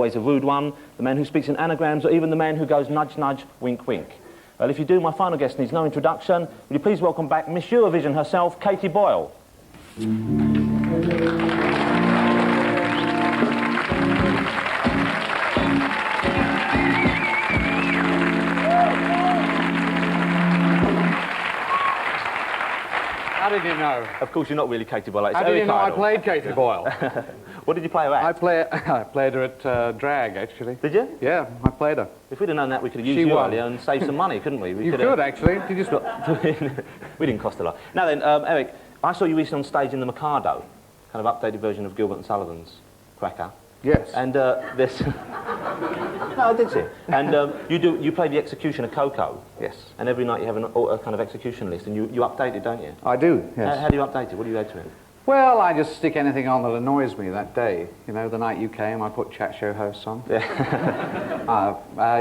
always a rude one, the man who speaks in anagrams, or even the man who goes nudge, nudge, wink, wink. Well, if you do, my final guest needs no introduction. Will you please welcome back Miss Eurovision herself, Katie Boyle. How did you know? Of course, you're not really Katie Boyle. It's How did Eric you know I Idle. played Katie Boyle? What did you play her at? I played her at Drag, actually. Did you? Yeah, I played her. If we'd have known that, we could have used you earlier and saved some money, couldn't we? You could, actually. You just We didn't cost a lot. Now then, Eric, I saw you recently on stage in the Mikado, kind of updated version of Gilbert and Sullivan's Cracker. Yes. And this... No, did you? And you play the executioner Coco. Yes. And every night you have a kind of execution list, and you update it, don't you? I do, yes. How do you update it? What do you add to it? Well, I just stick anything on that annoys me that day. You know, the night you came, I put chat show hosts on. Yeah.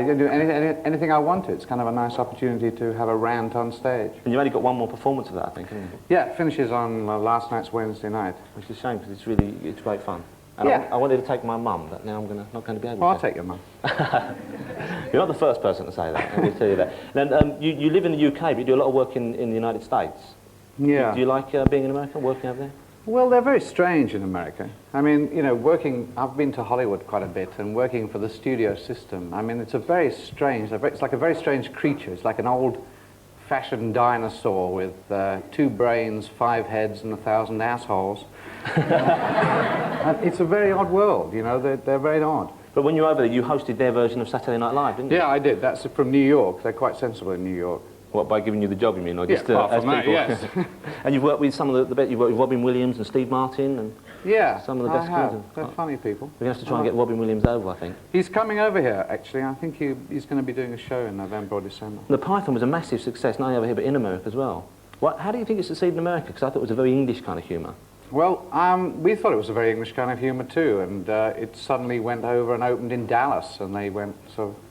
You can do anything I want to. It's kind of a nice opportunity to have a rant on stage. And you've only got one more performance of that, I think, haven't you? Yeah, it finishes on last night's Wednesday night. Which is a shame, because it's great fun. And yeah. I wanted to take my mum, but now I'm not going to be able to. Well, I'll take your mum. You're not the first person to say that, let me tell you that. And you live in the UK, but you do a lot of work in the United States. Yeah. Do you like being in America, working over there? Well, they're very strange in America. I mean, you know, I've been to Hollywood quite a bit, and working for the studio system, I mean, it's a very strange, it's like a very strange creature. It's like an old-fashioned dinosaur with 2 brains, 5 heads, and 1,000 assholes. It's a very odd world, you know, they're very odd. But when you were over there, you hosted their version of Saturday Night Live, didn't you? Yeah, I did. That's from New York. They're quite sensible in New York. What, by giving you the job, you mean? Or just, yeah, apart from that, yes. And you've worked with some of you've worked with Robin Williams and Steve Martin and yeah, some of the best have. They're funny people. We're going to have to try and get Robin Williams over, I think. He's coming over here, actually. I think he's going to be doing a show in November or December. The Python was a massive success, not only over here, but in America as well. How do you think it succeeded in America? Because I thought it was a very English kind of humour. Well, we thought it was a very English kind of humour too, and it suddenly went over and opened in Dallas, and they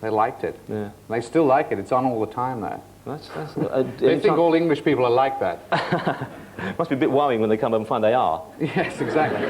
liked it. Yeah. And they still like it. It's on all the time there. They think all English people are like that. Must be a bit worrying when they come up and find they are. Yes, exactly.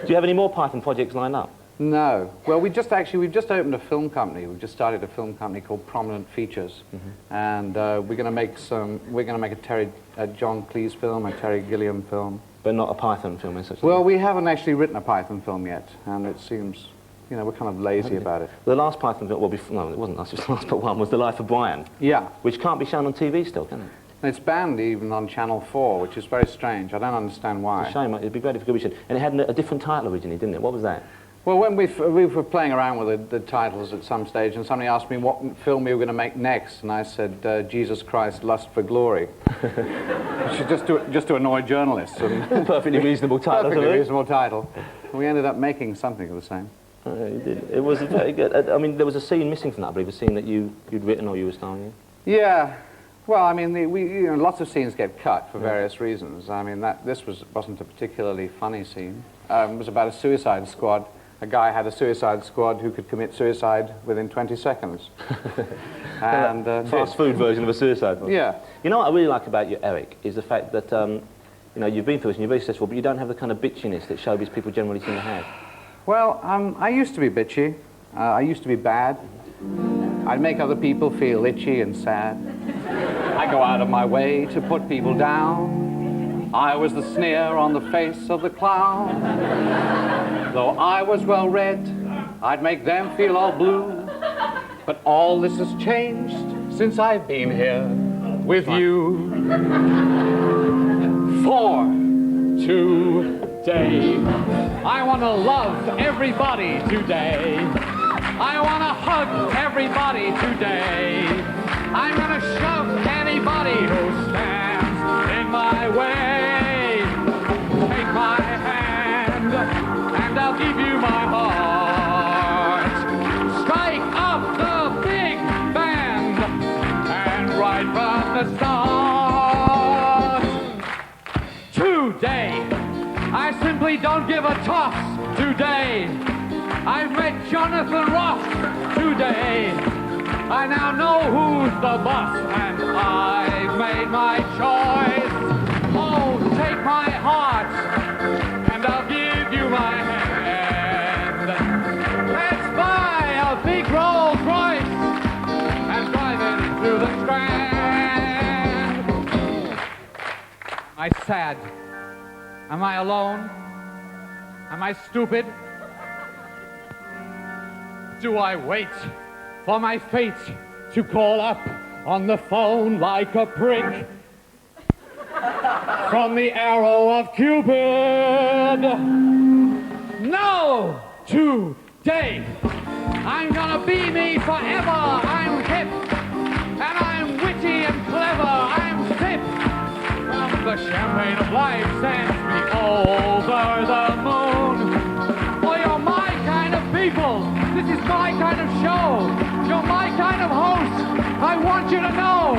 Do you have any more Python projects lined up? No. Well, we've just opened a film company. We've just started a film company called Prominent Features, and we're going to make a John Cleese film, a Terry Gilliam film. But not a Python film, as such. Well, we haven't actually written a Python film yet, and it seems, you know, we're kind of lazy about it. The last Python film, no, it wasn't just the last but one, was The Life of Brian. Yeah. Which can't be shown on TV still, can it? And it's banned even on Channel 4, which is very strange. I don't understand why. It's a shame. It'd be great if it could be shown. And it had a different title originally, didn't it? What was that? Well, when we were playing around with the titles at some stage, and somebody asked me what film we were going to make next, and I said, Jesus Christ, Lust for Glory. just to annoy journalists. And perfectly reasonable title. Perfectly reasonable title. And we ended up making something of the same. You did. It was very good. I mean, there was a scene missing from that, I believe, a scene that you'd written or you were starring in. Yeah. Well, I mean, you know, lots of scenes get cut for various reasons. I mean, this wasn't a particularly funny scene. It was about a suicide squad. A guy had a suicide squad who could commit suicide within 20 seconds. And fast food version of a suicide one. Yeah. You know what I really like about you, Eric, is the fact that you know, you've been through this and you're very successful, but you don't have the kind of bitchiness that showbiz people generally seem to have. Well, I used to be bitchy. I used to be bad. I'd make other people feel itchy and sad. I go out of my way to put people down. I was the sneer on the face of the clown. Though I was well read, I'd make them feel all blue. But all this has changed since I've been here with you. For today, I want to love everybody today. I want to hug everybody today. I'm going to shove anybody who stands in my way. Take my hand, and I'll give you my heart. Strike up the big band, and right from the start. Today, I simply don't give a toss today. I've met Jonathan Ross today. I now know who's the boss, and I've made my choice. Oh, take my heart, and I'll give you my hand. Let's I sad? Am I alone? Am I stupid? Do I wait for my fate to call up on the phone like a prick from the arrow of Cupid? No! Today I'm gonna be me forever. I'm hip and I'm witty and clever. I'm sip from the champagne of life sends me over the moon. Well, you're my kind of people. This is my kind of show. You're my kind of host. I want you to know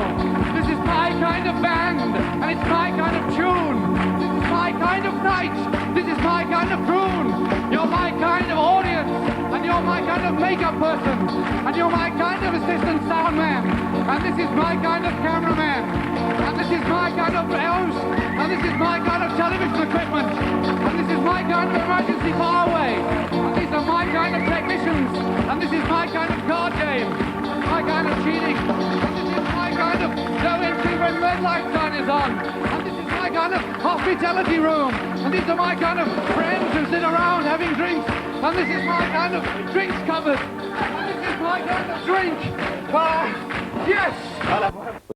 this is my kind of band and it's my kind of tune. This is my kind of night. This is my kind of croon. You're my kind of audience and you're my kind of makeup person and you're my kind of assistant sound man and this is my kind of cameraman and this is my kind of host and this is my kind of television equipment and this is my kind of emergency fireway and these are my kind of technicians and this is my kind of card game, my kind of cheating and this is my kind of go into when red light sign is on and this is my kind of hospitality room and these are my kind of friends who sit around having drinks and this is my kind of drinks cupboard and this is my kind of drink. Yes!